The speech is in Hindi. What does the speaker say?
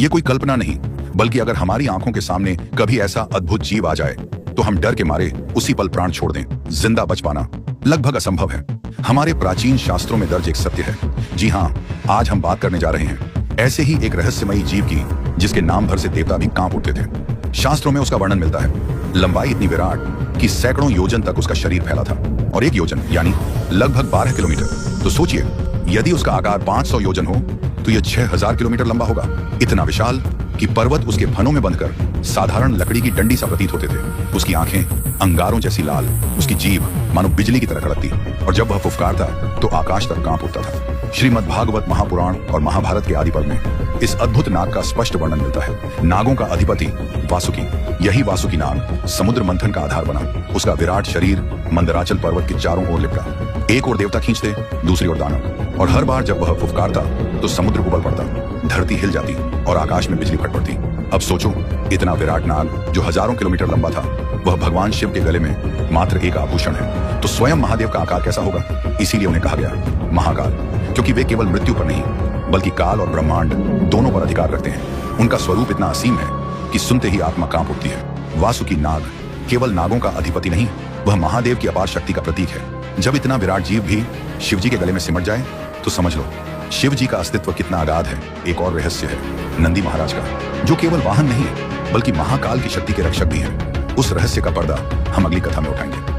ये कोई कल्पना नहीं, बल्कि अगर हमारी आंखों के सामने कभी ऐसा अद्भुत जीव आ जाए तो हम डर के मारे उसी पल प्राण छोड़ दें। जिंदा बच पाना लगभग असंभव है। हमारे प्राचीन शास्त्रों में दर्ज एक सत्य है। जी हाँ, आज हम बात करने जा रहे हैं ऐसे ही एक रहस्यमयी जीव की, जिसके नाम भर से देवता भी कांप उठते थे। शास्त्रों में उसका वर्णन मिलता है। लंबाई इतनी विराट कि सैकड़ों योजन तक उसका शरीर फैला था, और एक योजन यानी लगभग 12 किलोमीटर। तो सोचिए, यदि उसका आकार 500 योजन हो तो यह 6000 किलोमीटर लंबा होगा। इतना विशाल कि पर्वत उसके फनों में बंधकर साधारण लकड़ी की डंडी सा प्रतीत होते थे। उसकी आंखें अंगारों जैसी लाल, उसकी जीभ मानो बिजली की तरह कड़कती, और जब वह फुफकारता तो आकाश तक कांप उठता था। श्रीमद् भागवत महापुराण और महाभारत के आदि पर्व में इस अद्भुत नाग का स्पष्ट वर्णन मिलता है। नागों का अधिपति वासुकी, यही वासुकी नाग समुद्र मंथन का आधार बना। उसका विराट शरीर मंदराचल पर्वत के चारों ओर लिपटा। एक ओर देवता खींचते, दूसरी ओर दानव, और हर बार जब वह फुफकारता तो समुद्र उबल पड़ता, धरती हिल जाती और आकाश में बिजली फट पड़ती। अब सोचो, इतना विराट नाग जो हजारों किलोमीटर लंबा था, वह भगवान शिव के गले में मात्र एक आभूषण है, तो स्वयं महादेव का आकार कैसा होगा? इसीलिए उन्हें कहा गया महाकाल, क्योंकि वे केवल मृत्यु पर नहीं बल्कि काल और ब्रह्मांड दोनों पर अधिकार रखते हैं। उनका स्वरूप इतना असीम है कि सुनते ही आत्मा कांप उठती है। वासुकी नाग केवल नागों का अधिपति नहीं, वह महादेव की अपार शक्ति का प्रतीक है। जब इतना विराट जीव भी शिव जी के गले में सिमट जाए तो समझ लो शिव जी का अस्तित्व कितना अगाध है। एक और रहस्य है नंदी महाराज का, जो केवल वाहन नहीं बल्कि महाकाल की शक्ति के रक्षक भी हैं। उस रहस्य का पर्दा हम अगली कथा में उठाएंगे।